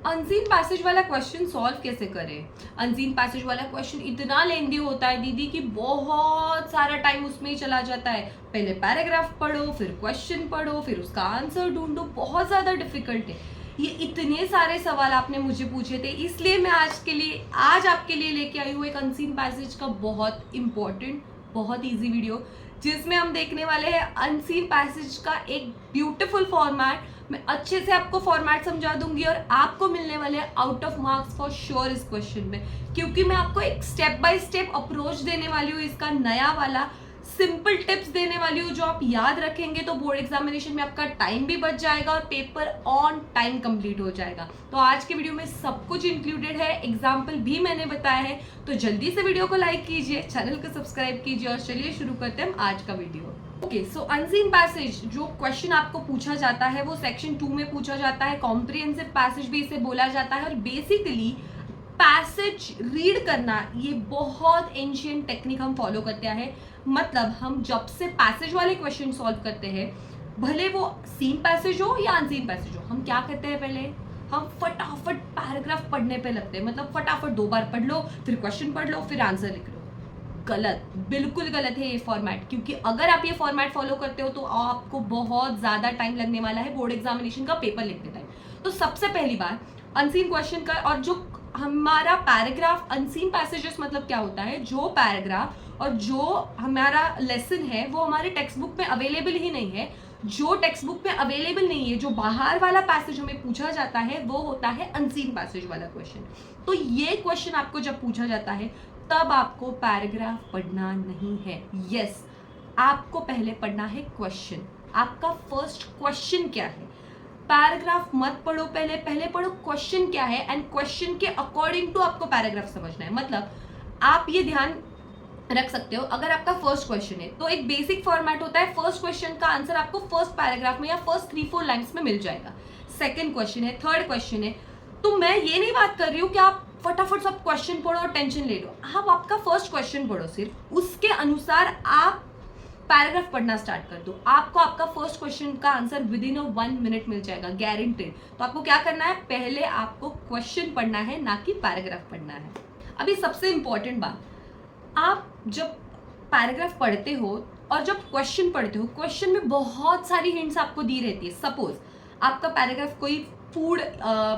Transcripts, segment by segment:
Unseen passage वाला question solve कैसे करें? अनसीन पैसेज वाला क्वेश्चन इतना लेंदी होता है दीदी कि बहुत सारा टाइम उसमें ही चला जाता है। पहले पैराग्राफ पढ़ो, फिर क्वेश्चन पढ़ो, फिर उसका आंसर ढूंढो, बहुत ज़्यादा डिफिकल्ट है। ये इतने सारे सवाल आपने मुझे पूछे थे, इसलिए मैं आज आपके लिए लेके आई हूँ एक अनसीन पैसेज का बहुत इंपॉर्टेंट, बहुत ईजी वीडियो, जिसमें हम देखने वाले हैं अनसीन पैसेज का एक ब्यूटीफुल फॉर्मेट। मैं अच्छे से आपको फॉर्मेट समझा दूंगी और आपको मिलने वाले हैं out of marks for sure इस क्वेश्चन में, क्योंकि मैं आपको एक स्टेप बाय स्टेप अप्रोच देने वाली हूँ, इसका नया वाला सिंपल टिप्स देने वाली हूँ जो आप याद रखेंगे तो बोर्ड एग्जामिनेशन में आपका टाइम भी बच जाएगा और पेपर ऑन टाइम कंप्लीट हो जाएगा। तो आज के वीडियो में सब कुछ इंक्लूडेड है, एग्जाम्पल भी मैंने बताया है। तो जल्दी से वीडियो को लाइक कीजिए, चैनल को सब्सक्राइब कीजिए और चलिए शुरू करते हैं आज का वीडियो। ओके, सो अनसीन पैसेज जो क्वेश्चन आपको पूछा जाता है वो सेक्शन 2 में पूछा जाता है। कॉम्प्रिहेंसिव पैसेज भी इसे बोला जाता है और बेसिकली पैसेज रीड करना ये बहुत एंशिएंट टेक्निक हम फॉलो करते हैं। मतलब हम जब से पैसेज वाले क्वेश्चन सॉल्व करते हैं, भले वो सीन पैसेज हो या अनसीन पैसेज हो, हम क्या करते हैं, पहले हम फटाफट पैराग्राफ पढ़ने पे लगते हैं। मतलब फटाफट 2 बार पढ़ लो, फिर क्वेश्चन पढ़ लो, फिर आंसर लिख लो। गलत, बिल्कुल गलत है ये फॉर्मेट, क्योंकि अगर आप ये फॉर्मेट फॉलो करते हो तो आपको बहुत ज्यादा टाइम लगने वाला है बोर्ड एग्जामिनेशन का पेपर लिखते टाइम। तो सबसे पहली बार अनसीन क्वेश्चन का और जो हमारा पैराग्राफ, अनसीन पैसेजेस मतलब क्या होता है, जो पैराग्राफ और जो हमारा लेसन है वो हमारे टेक्स्ट बुक में अवेलेबल ही नहीं है। जो टेक्स्ट बुक में अवेलेबल नहीं है, जो बाहर वाला पैसेज हमें पूछा जाता है वो होता है अनसीन पैसेज वाला क्वेश्चन। तो ये क्वेश्चन आपको जब पूछा जाता है तब आपको पैराग्राफ पढ़ना नहीं है। यस, आपको पहले पढ़ना है क्वेश्चन। आपका फर्स्ट क्वेश्चन क्या है, पैराग्राफ मत पढ़ो, पहले पढ़ो क्वेश्चन क्या है एंड क्वेश्चन के अकॉर्डिंग टू आपको पैराग्राफ समझना है। मतलब आप ये ध्यान रख सकते हो, अगर आपका फर्स्ट क्वेश्चन है तो एक बेसिक फॉर्मेट होता है, फर्स्ट क्वेश्चन का आंसर आपको फर्स्ट पैराग्राफ में या फर्स्ट 3-4 लाइन्स में मिल जाएगा। सेकंड क्वेश्चन है, थर्ड क्वेश्चन है, तो मैं ये नहीं बात कर रही हूँ कि आप फटाफट सब क्वेश्चन पढ़ो और टेंशन ले लो। आप आपका फर्स्ट क्वेश्चन पढ़ो, सिर्फ उसके अनुसार आप पैराग्राफ पढ़ना स्टार्ट कर दो। आपको आपका फर्स्ट क्वेश्चन का आंसर विद इन 1 मिनट मिल जाएगा, गारंटेड। तो आपको क्या करना है, पहले आपको क्वेश्चन पढ़ना है, ना कि पैराग्राफ पढ़ना है। अभी सबसे इंपॉर्टेंट बात, आप जब पैराग्राफ पढ़ते हो और जब क्वेश्चन पढ़ते हो, क्वेश्चन में बहुत सारी हिंट्स आपको दी रहती है। सपोज आपका पैराग्राफ कोई फूड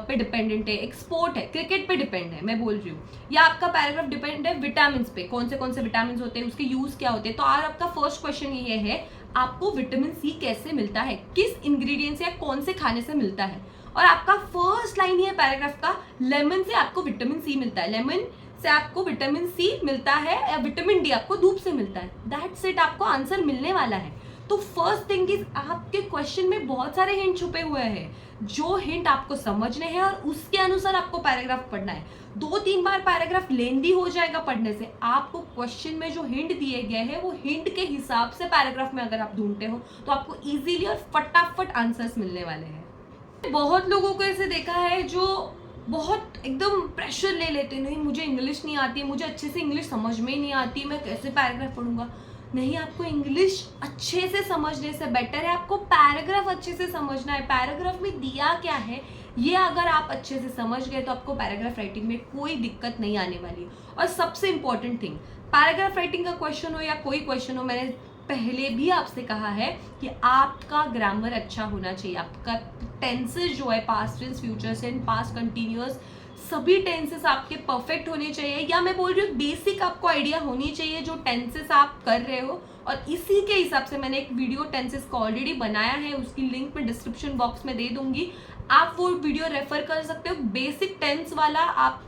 पे डिपेंडेंट है, एक स्पोर्ट है, क्रिकेट पे डिपेंड है, मैं बोल रही हूँ, या आपका पैराग्राफ डिपेंड है विटामिन पे, कौन से विटामिन होते हैं, उसके यूज क्या होते हैं। तो आज आपका फर्स्ट क्वेश्चन ये है, आपको विटामिन सी कैसे मिलता है, किस इंग्रेडिएंट से या कौन से खाने से मिलता है। और आपका फर्स्ट लाइन ही है पैराग्राफ का, लेमन से आपको विटामिन सी मिलता है, लेमन से आपको विटामिन सी मिलता है या विटामिन डी आपको धूप से मिलता है। दैट्स इट, आपको आंसर मिलने वाला है। तो फर्स्ट थिंग इज, आपके क्वेश्चन में बहुत सारे हिंट छुपे हुए हैं, जो हिंट आपको समझने हैं और उसके अनुसार आपको पैराग्राफ पढ़ना है। 2-3 बार पैराग्राफ लेंदी हो जाएगा पढ़ने से। आपको क्वेश्चन में जो हिंट दिए गए हैं वो हिंट के हिसाब से पैराग्राफ में अगर आप ढूंढते हो तो आपको इजीली और फटाफट आंसर्स मिलने वाले हैं। बहुत लोगों को ऐसे देखा है जो बहुत एकदम प्रेशर ले लेते, नहीं मुझे इंग्लिश नहीं आती है, मुझे अच्छे से इंग्लिश समझ में ही नहीं आती, मैं कैसे पैराग्राफ पढ़ूंगा। नहीं, आपको इंग्लिश अच्छे से समझने से बेटर है आपको पैराग्राफ अच्छे से समझना है। पैराग्राफ में दिया क्या है ये अगर आप अच्छे से समझ गए तो आपको पैराग्राफ राइटिंग में कोई दिक्कत नहीं आने वाली। और सबसे इंपॉर्टेंट थिंग, पैराग्राफ राइटिंग का क्वेश्चन हो या कोई क्वेश्चन हो, मैंने पहले भी आपसे कहा है कि आपका ग्रामर अच्छा होना चाहिए। आपका टेंसेस जो है, past tense, future tense, past continuous, सभी टेंसेस आपके परफेक्ट होने चाहिए। या मैं बोल रही हूँ बेसिक आपको आइडिया होनी चाहिए जो टेंसेस आप कर रहे हो। और इसी के हिसाब से मैंने एक वीडियो टेंसेस का ऑलरेडी बनाया है, उसकी लिंक मैं डिस्क्रिप्शन बॉक्स में दे दूंगी, आप वो वीडियो रेफर कर सकते हो। बेसिक टेंस वाला आप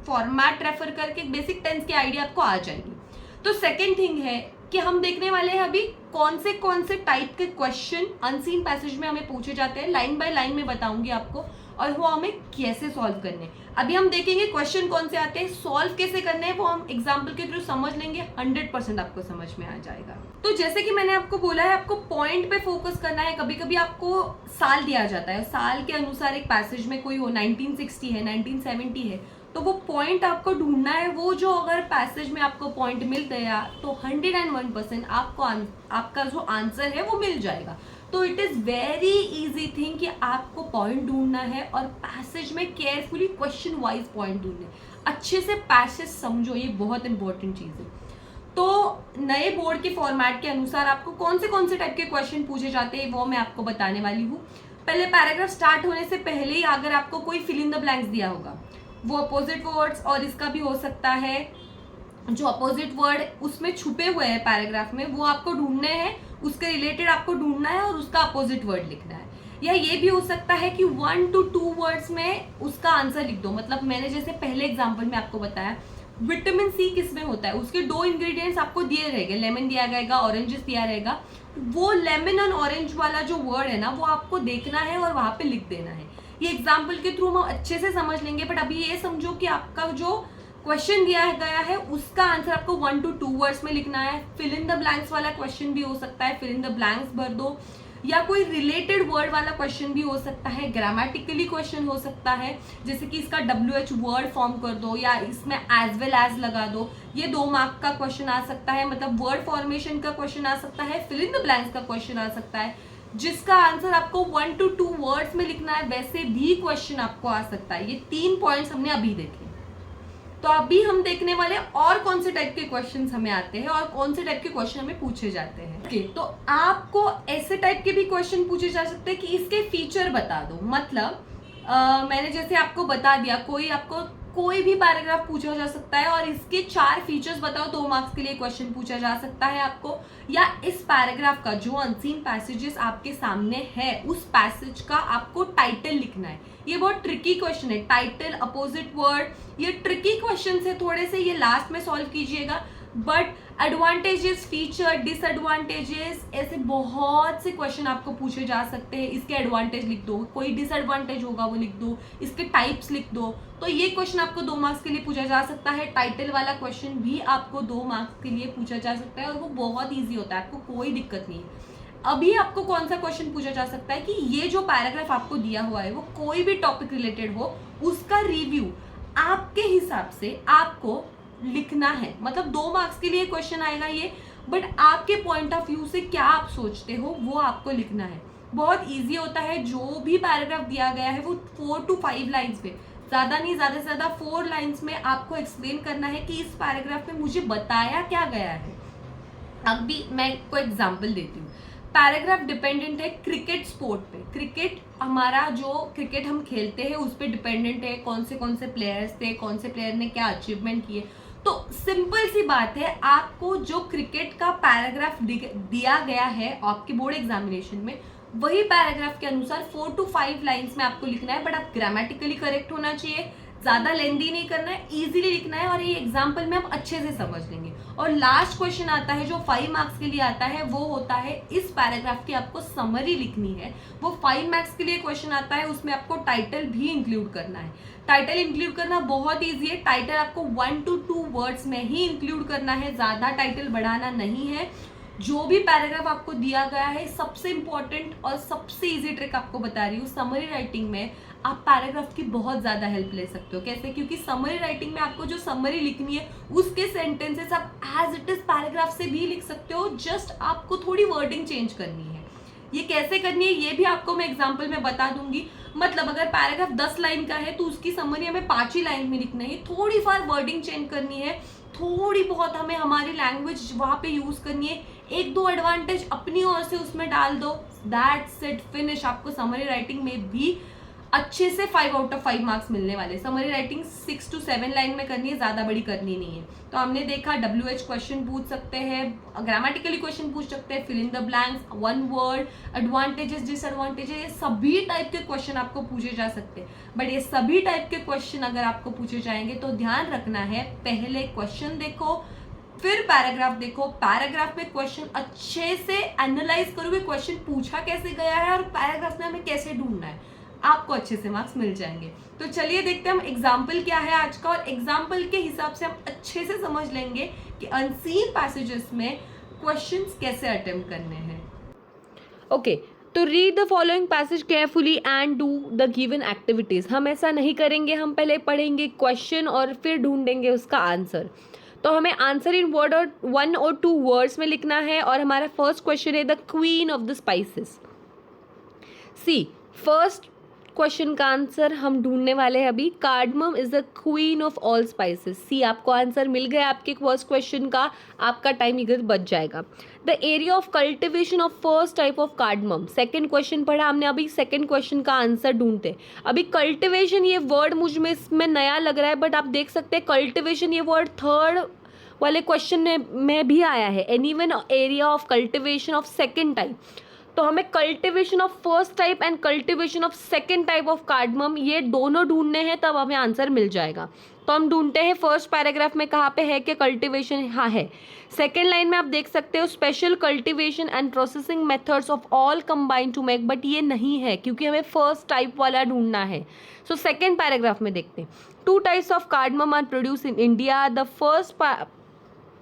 फॉर्मेट रेफर करके बेसिक टेंस की आइडिया आपको आ जाएगी। तो सेकेंड थिंग है कि हम देखने वाले हैं अभी कौन से टाइप के क्वेश्चन अनसीन पैसेज में हमें पूछे जाते हैं, लाइन बाय लाइन में बताऊंगी आपको, और वो हमें कैसे सॉल्व करने हैं। अभी हम देखेंगे क्वेश्चन कौन से आते हैं, सॉल्व कैसे करने हैं वो हम एग्जाम्पल के थ्रू समझ लेंगे, 100% आपको समझ में आ जाएगा। तो जैसे कि मैंने आपको बोला है, आपको पॉइंट पे फोकस करना है। कभी कभी आपको साल दिया जाता है, साल के अनुसार एक पैसेज में कोई हो 1960 है, 1970 है, तो वो पॉइंट आपको ढूंढना है। वो जो अगर पैसेज में आपको पॉइंट मिल गया तो 101% आपको आपका जो आंसर है वो मिल जाएगा। तो it is very easy thing कि आपको पॉइंट ढूंढना है और पैसेज में केयरफुली क्वेश्चन वाइज पॉइंट ढूंढने, अच्छे से पैसेज समझो, ये बहुत इंपॉर्टेंट चीज़ है। तो नए बोर्ड के फॉर्मेट के अनुसार आपको कौन से टाइप के क्वेश्चन पूछे जाते हैं वो मैं आपको बताने वाली हूँ। पहले पैराग्राफ स्टार्ट होने से पहले ही अगर आपको कोई फिल इन द ब्लैंक्स दिया होगा, वो अपोजिट वर्ड्स और इसका भी हो सकता है, जो अपोजिट वर्ड उसमें छुपे हुए हैं पैराग्राफ में वो आपको ढूंढने हैं, उसके रिलेटेड आपको ढूंढना है और उसका अपोजिट वर्ड लिखना है। या ये भी हो सकता है कि 1 to 2 वर्ड्स में उसका आंसर लिख दो। मतलब मैंने जैसे पहले एग्जांपल में आपको बताया विटामिन सी किस में होता है, उसके 2 इंग्रेडिएंट्स आपको दिए रहेंगे, लेमन दिया रहेगा, ऑरेंजेस दिया रहेगा। वो लेमन और ऑरेंज वाला जो वर्ड है ना वो आपको देखना है और वहां पे लिख देना है। ये एग्जाम्पल के थ्रू हम अच्छे से समझ लेंगे, बट अभी ये समझो कि आपका जो क्वेश्चन दिया गया है उसका आंसर आपको 1 to 2 वर्ड्स में लिखना है। फिल इन द ब्लैंक्स वाला क्वेश्चन भी हो सकता है, फिल इन द ब्लैंक्स भर दो, या कोई रिलेटेड वर्ड वाला क्वेश्चन भी हो सकता है, ग्रामेटिकली क्वेश्चन हो सकता है, जैसे कि इसका WH वर्ड फॉर्म कर दो या इसमें एज वेल एज लगा दो। ये 2 मार्क का क्वेश्चन आ सकता है, मतलब वर्ड फॉर्मेशन का क्वेश्चन आ सकता है, फिल इन द ब्लैंक्स का क्वेश्चन आ सकता है, जिसका आंसर आपको 1 to 2 वर्ड्स में लिखना है। वैसे भी क्वेश्चन आपको आ सकता है। ये 3 पॉइंट्स हमने अभी देखे। तो अभी हम देखने वाले और कौन से टाइप के क्वेश्चंस हमें आते हैं और कौन से टाइप के क्वेश्चन हमें पूछे जाते हैं। ओके, तो आपको ऐसे टाइप के भी क्वेश्चन पूछे जा सकते हैं कि इसके फीचर बता दो। मतलब मैंने जैसे आपको बता दिया, कोई भी पैराग्राफ पूछा जा सकता है और इसके 4 फीचर्स बताओ, 2 मार्क्स के लिए क्वेश्चन पूछा जा सकता है आपको। या इस पैराग्राफ का जो अनसीन पैसेजेस आपके सामने है उस पैसेज का आपको टाइटल लिखना है। ये बहुत ट्रिकी क्वेश्चन है, टाइटल, अपोजिट वर्ड, ये ट्रिकी क्वेश्चन है थोड़े से, ये लास्ट में सॉल्व कीजिएगा। बट एडवांटेजेस, फीचर, डिसएडवांटेजेस, ऐसे बहुत से क्वेश्चन आपको पूछे जा सकते हैं। इसके एडवांटेज लिख दो, कोई डिसएडवांटेज होगा वो लिख दो, इसके टाइप्स लिख दो। तो ये क्वेश्चन आपको 2 मार्क्स के लिए पूछा जा सकता है। टाइटल वाला क्वेश्चन भी आपको 2 मार्क्स के लिए पूछा जा सकता है और वो बहुत ईजी होता है, आपको कोई दिक्कत नहीं है। अभी आपको कौन सा क्वेश्चन पूछा जा सकता है कि ये जो पैराग्राफ आपको दिया हुआ है वो कोई भी टॉपिक रिलेटेड हो, उसका रिव्यू आपके हिसाब से आपको लिखना है। मतलब 2 मार्क्स के लिए क्वेश्चन आएगा ये, बट आपके पॉइंट ऑफ व्यू से क्या आप सोचते हो वो आपको लिखना है। बहुत इजी होता है। जो भी पैराग्राफ दिया गया है वो 4 to 5 लाइन्स पे, ज़्यादा नहीं, ज़्यादा से ज़्यादा 4 लाइन्स में आपको एक्सप्लेन करना है कि इस पैराग्राफ में मुझे बताया क्या गया है। अभी मैं कोई एग्जाम्पल देती हूँ। पैराग्राफ डिपेंडेंट है क्रिकेट स्पोर्ट पे। क्रिकेट हमारा जो क्रिकेट हम खेलते हैं उस पर डिपेंडेंट है, कौन से प्लेयर्स थे, कौन से प्लेयर ने क्या अचीवमेंट किए। तो सिंपल सी बात है, आपको जो क्रिकेट का पैराग्राफ दिया गया है आपके बोर्ड एग्जामिनेशन में, वही पैराग्राफ के अनुसार 4 to 5 लाइन्स में आपको लिखना है। बट आप ग्रामेटिकली करेक्ट होना चाहिए, ज़्यादा लेंदी नहीं करना है, इजीली लिखना है और ये एग्जाम्पल में हम अच्छे से समझ लेंगे। और लास्ट क्वेश्चन आता है जो 5 मार्क्स के लिए आता है, वो होता है इस पैराग्राफ की आपको समरी लिखनी है। वो 5 मार्क्स के लिए क्वेश्चन आता है, उसमें आपको टाइटल भी इंक्लूड करना है। टाइटल इंक्लूड करना बहुत ईजी है। टाइटल आपको 1 to 2 वर्ड्स में ही इंक्लूड करना है, ज़्यादा टाइटल बढ़ाना नहीं है। जो भी पैराग्राफ आपको दिया गया है, सबसे इंपॉर्टेंट और सबसे इजी ट्रिक आपको बता रही हूँ, समरी राइटिंग में आप पैराग्राफ की बहुत ज़्यादा हेल्प ले सकते हो। कैसे? क्योंकि समरी राइटिंग में आपको जो समरी लिखनी है उसके सेंटेंसेस आप एज इट इज पैराग्राफ से भी लिख सकते हो, जस्ट आपको थोड़ी वर्डिंग चेंज करनी है। ये कैसे करनी है ये भी आपको मैं एग्जाम्पल में बता दूंगी। मतलब अगर पैराग्राफ 10 लाइन का है तो उसकी समरी हमें 5 ही लाइन में लिखना है, थोड़ी फार वर्डिंग चेंज करनी है, थोड़ी बहुत हमें हमारी लैंग्वेज वहाँ पे यूज़ करनी है, 1-2 एडवांटेज अपनी ओर से उसमें डाल दो, दैट्स इट, फिनिश। आपको समरी राइटिंग में भी अच्छे से 5 out of 5 मार्क्स मिलने वाले। समरी राइटिंग 6 to 7 लाइन में करनी है, ज़्यादा बड़ी करनी नहीं है। तो हमने देखा WH क्वेश्चन पूछ सकते हैं, ग्रामेटिकली क्वेश्चन पूछ सकते हैं, fill in the blanks, 1 word, advantages, disadvantages, सभी टाइप के क्वेश्चन आपको पूछे जा सकते हैं। बट ये सभी टाइप के क्वेश्चन अगर आपको पूछे जाएंगे तो ध्यान रखना है, पहले क्वेश्चन देखो फिर पैराग्राफ देखो। पैराग्राफ में क्वेश्चन अच्छे से एनालाइज करोगे, क्वेश्चन पूछा कैसे गया है और पैराग्राफ में हमें कैसे ढूंढना है, आपको अच्छे से मार्क्स मिल जाएंगे। तो चलिए देखते हैं हम एग्जाम्पल क्या है आज का, और एग्जाम्पल के हिसाब से हम अच्छे से समझ लेंगे कि अनसीन पैसेजेस में क्वेश्चंस कैसे अटेम्प्ट करने हैं। ओके, तो read the following passage carefully and do the given activities. हम ऐसा नहीं करेंगे, हम पहले पढ़ेंगे क्वेश्चन और फिर ढूंढेंगे उसका आंसर। तो हमें आंसर इन वर्ड और 1 or 2 वर्ड्स में लिखना है। और हमारा फर्स्ट क्वेश्चन है the queen of the spices. See first question का आंसर हम ढूंढने वाले हैं अभी। Cardamom is the queen of all spices. See आपको आंसर मिल गया आपके फर्स्ट क्वेश्चन का, आपका टाइम इधर बच जाएगा। The area of cultivation of first type of cardamom, second question पढ़ा हमने, अभी सेकंड क्वेश्चन का आंसर ढूंढते। अभी कल्टिवेशन ये वर्ड मुझ में इसमें नया लग रहा है, बट आप देख सकते हैं कल्टिवेशन ये वर्ड थर्ड वाले क्वेश्चन में भी आया है। And even area of cultivation of second type, तो हमें cultivation of first type and cultivation of second type of cardamom ये दोनों ढूंढने हैं, तब हमें आंसर मिल जाएगा। तो हम ढूंढते हैं फर्स्ट पैराग्राफ में कहाँ पे है कि कल्टिवेशन, हाँ है। सेकेंड लाइन में आप देख सकते हो special cultivation and processing methods of all combined to make, but ये नहीं है क्योंकि हमें फर्स्ट टाइप वाला ढूंढना है। सो सेकेंड पैराग्राफ में देखते हैं। 2 types of cardamom are produce in India. द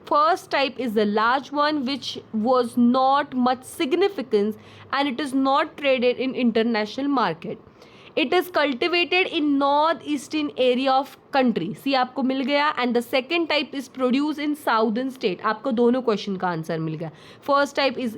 first type is the large one which was not much significance and it is not traded in international market. It is cultivated in northeastern area of country. See आपको मिल गया। and the second type is produced in southern state. आपको दोनों question का answer मिल गया। first type is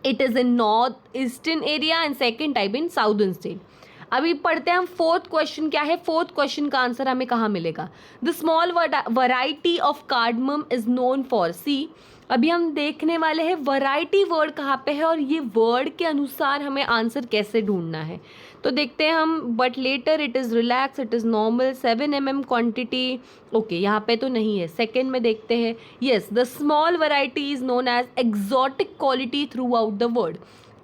it is in northeastern area and second type in southern state. अभी पढ़ते हैं हम फोर्थ क्वेश्चन क्या है। फोर्थ क्वेश्चन का आंसर हमें कहाँ मिलेगा। The small variety of cardamom is known for. See अभी हम देखने वाले हैं वैरायटी वर्ड कहाँ पे है और ये वर्ड के अनुसार हमें आंसर कैसे ढूंढना है। तो देखते हैं हम। But later it is relax, it is normal, 7 mm quantity. Okay यहाँ पे तो नहीं है। सेकेंड में देखते हैं। Yes, the small variety is known as exotic quality throughout the world.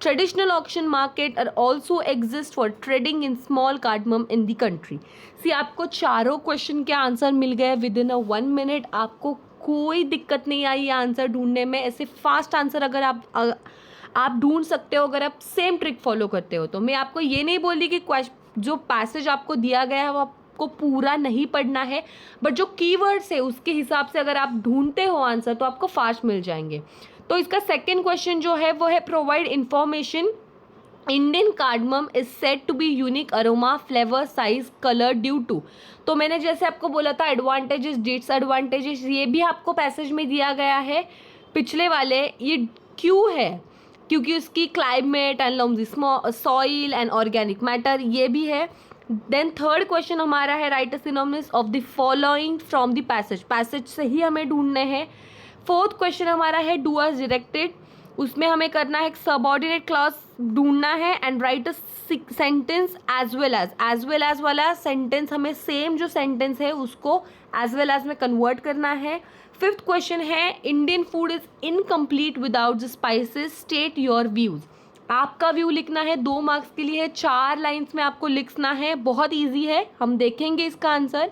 Traditional auction market are also exist for trading in small cardamom in the country. See आपको चारों क्वेश्चन के आंसर मिल गए with in 1 minute। आपको कोई दिक्कत नहीं आई ये answer ढूंढने में। ऐसे फास्ट आंसर अगर आप ढूंढ सकते हो अगर आप सेम ट्रिक फॉलो करते हो। तो मैं आपको ये नहीं बोल रही कि जो पैसेज आपको दिया गया है वो आपको पूरा नहीं पढ़ना है, बट जो कीवर्ड्स है उसके हिसाब से अगर आप ढूंढते हो आंसर तो आपको फास्ट मिल जाएंगे। तो इसका सेकेंड क्वेश्चन जो है वो है provide information Indian cardamom is said to be unique aroma flavour size colour due to. तो मैंने जैसे आपको बोला था एडवांटेजेस डिसएडवांटेजेस ये भी आपको पैसेज में दिया गया है पिछले वाले। ये क्यों है? क्योंकि उसकी climate and soil and organic matter ये भी है। देन थर्ड क्वेश्चन हमारा है right a synonyms of the following from the passage. Passage से ही हमें ढूंढने हैं। फोर्थ क्वेश्चन हमारा है डू एज डायरेक्टेड। उसमें हमें करना है एक सबऑर्डिनेट क्लॉज ढूंढना है and write a sentence as well as वाला सेंटेंस हमें सेम जो सेंटेंस है उसको एज वेल एज में कन्वर्ट करना है। फिफ्थ क्वेश्चन है Indian food is incomplete without the spices, state your views. आपका व्यू लिखना है 2 मार्क्स के लिए, 4 लाइन्स में आपको लिखना है। बहुत ईजी है, हम देखेंगे इसका answer.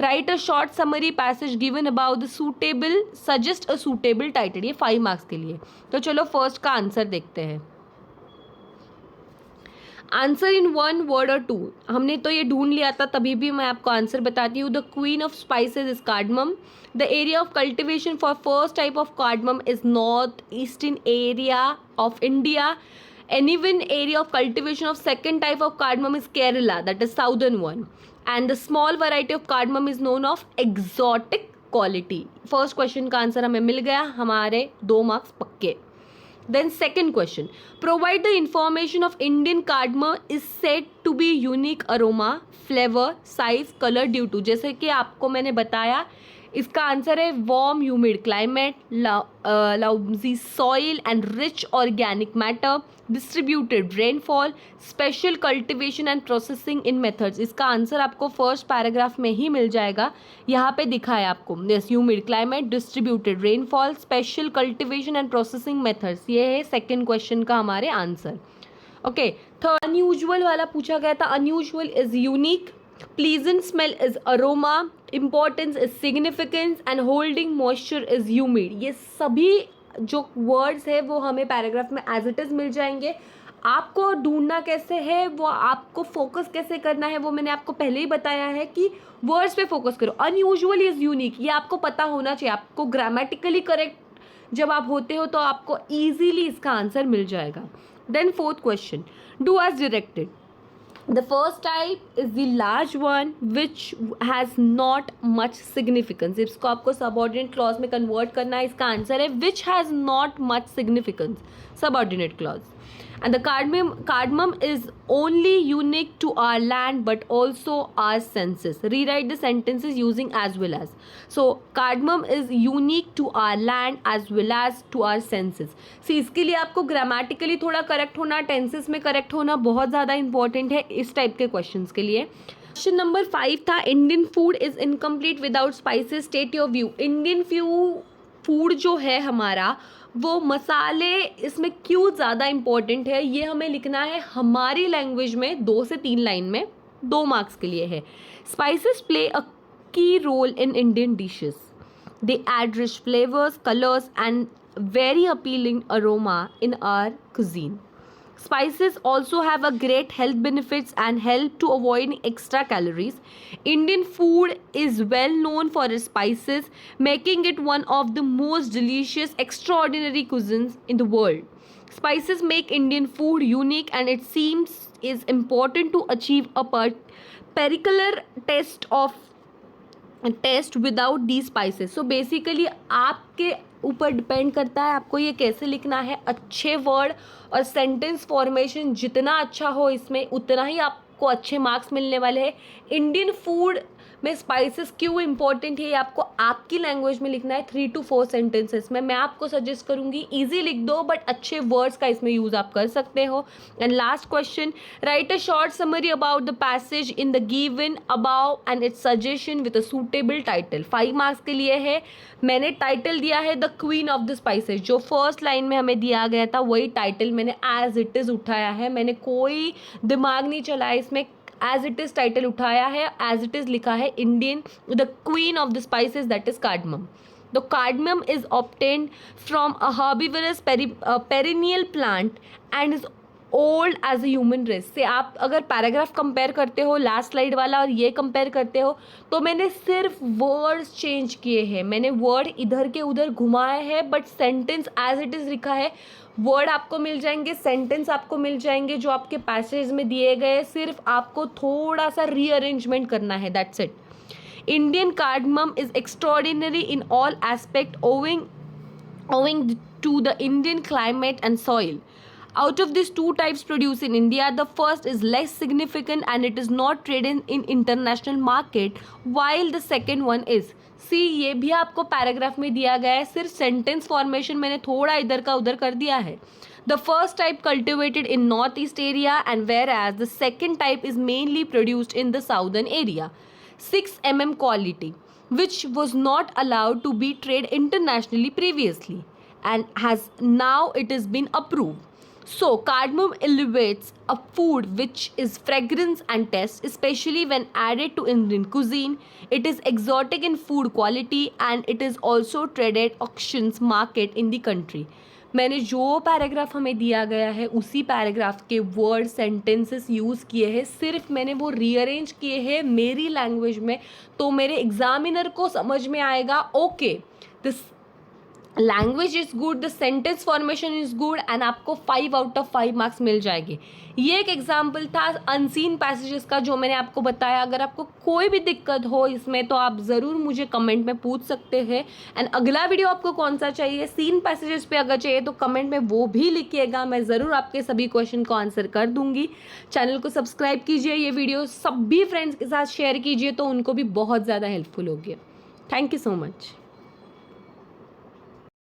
Right a short summary passage given about the suitable, suggest a suitable title, ये 5 मार्क्स के लिए। तो चलो फर्स्ट का आंसर देखते हैं। Answer in 1 word or 2। हमने तो ये ढूंढ लिया था, तभी भी मैं आपको आंसर बताती हूँ। The queen of spices is cardamom. The area of cultivation for first type of cardamom is north eastern area of India and even area of cultivation of second type of cardamom is Kerala, that is southern one, and the small variety of cardamom is known of exotic quality. First question का answer हमें मिल गया, हमारे 2 marks पक्के। Then second question, provide the information of Indian cardamom is said to be unique aroma, flavor, size, color due to। जैसे कि आपको मैंने बताया इसका आंसर है warm humid climate, lousy soil and rich organic matter, distributed rainfall, special cultivation and processing in methods. इसका answer आपको first paragraph में ही मिल जाएगा, यहाँ पे दिखा है आपको। Yes, humid climate, distributed rainfall, special cultivation and processing methods, ये है सेकेंड क्वेश्चन का हमारे आंसर। ओके, थर्ड अनयूजुअल वाला पूछा गया था। Unusual is unique, pleasant smell is aroma, importance is significance and holding moisture is humid। ये सभी जो वर्ड्स है वो हमें पैराग्राफ में एज इट इज़ मिल जाएंगे। आपको ढूंढना कैसे है, वो आपको फोकस कैसे करना है, वो मैंने आपको पहले ही बताया है कि वर्ड्स पे फोकस करो। अनयूजुअल इज यूनिक, ये आपको पता होना चाहिए। आपको ग्रामेटिकली करेक्ट जब आप होते हो तो आपको ईजीली इसका आंसर मिल जाएगा। Then fourth question, do as directed. The first type is the large one which has not much significance। इसको आपको subordinate clause में convert करना है। इसका आंसर है which has not much significance, subordinate clause। And the cardamom is only unique to our land but also our senses. Rewrite the sentences using as well as. So cardamom is unique to our land as well as to our senses. See, इसके लिए आपको grammatically थोड़ा correct होना, tenses में correct होना बहुत ज़्यादा important है इस टाइप के क्वेश्चंस के लिए. क्वेश्चन नंबर 5 था Indian food is incomplete without spices, state your view. Indian food जो है हमारा वो मसाले इसमें क्यों ज़्यादा इम्पोर्टेंट है ये हमें लिखना है हमारी लैंग्वेज में 2 से 3 लाइन में, 2 मार्क्स के लिए है. Spices play a key role in Indian dishes. They add rich flavours, colours and very appealing aroma in our cuisine. Spices also have a great health benefits and help to avoid extra calories. Indian food is well known for its spices, making it one of the most delicious, extraordinary cuisines in the world. Spices make Indian food unique and it seems is important to achieve a particular taste without these spices. So basically आपके ऊपर depend करता है आपको ये कैसे लिखना है. अच्छे वर्ड और सेंटेंस फॉर्मेशन जितना अच्छा हो इसमें उतना ही आपको अच्छे मार्क्स मिलने वाले हैं. इंडियन फूड में स्पाइसेस क्यों इंपॉर्टेंट है ये आपको आपकी लैंग्वेज में लिखना है 3 to 4 सेंटेंसेस में. मैं आपको सजेस्ट करूंगी इजी लिख दो बट अच्छे वर्ड्स का इसमें यूज़ आप कर सकते हो. And last question, right a short summary about the passage in the given about and it's suggestion with a suitable title. 5 marks के लिए है. मैंने टाइटल दिया है the queen of the spices. जो फर्स्ट लाइन में हमें दिया गया था वही टाइटल मैंने एज इट इज़ उठाया है. मैंने कोई दिमाग नहीं चलाया इसमें, एज इट इज़ टाइटल उठाया है, एज इट इज़ लिखा है Indian the queen of the spices that is cardamom. The cardamom is obtained from a herbivorous perennial plant and is old as a human race. से आप अगर paragraph compare करते हो last slide वाला और ये कंपेयर करते हो तो मैंने सिर्फ वर्ड्स चेंज किए हैं. मैंने वर्ड इधर के उधर घुमाए हैं but sentence as it is लिखा है. वर्ड आपको मिल जाएंगे, सेंटेंस आपको मिल जाएंगे जो आपके पैसेज में दिए गए, सिर्फ आपको थोड़ा सा रीअरेंजमेंट करना है, that's it. Indian cardamom is extraordinary in all aspects owing to the Indian climate and soil. Out of these 2 types produced in India, the first is less significant and it is not traded in international market, while the second one is. See, ये भी आपको paragraph में दिया गया है, सिर्फ sentence formation मैंने थोड़ा इधर का उधर कर दिया है. The first type cultivated in northeast area and whereas the second type is mainly produced in the southern area. 6 mm quality, which was not allowed to be traded internationally previously and has now it has been approved. So cardamom elevates a food which is fragrance and taste, especially when added to Indian cuisine. It is exotic in food quality and it is also traded auctions market in the country. मैंने जो paragraph हमें दिया गया है उसी paragraph के word sentences use किए हैं, सिर्फ मैंने वो रीअरेंज किए हैं मेरी लैंग्वेज में, तो मेरे एग्जामिनर को समझ में आएगा okay this language is good, the sentence formation is good and आपको 5 out of 5 मार्क्स मिल जाएंगे. ये एक एग्जाम्पल था अनसीन पैसेजेस का जो मैंने आपको बताया. अगर आपको कोई भी दिक्कत हो इसमें तो आप ज़रूर मुझे कमेंट में पूछ सकते हैं. एंड अगला वीडियो आपको कौन सा चाहिए, सीन पैसेजेस पे अगर चाहिए तो कमेंट में वो भी लिखिएगा, मैं ज़रूर आपके सभी क्वेश्चन को आंसर कर दूँगी. चैनल को सब्सक्राइब कीजिए, ये वीडियो सभी फ्रेंड्स के साथ शेयर कीजिए तो उनको भी बहुत ज़्यादा हेल्पफुल होगी. Thank you so much.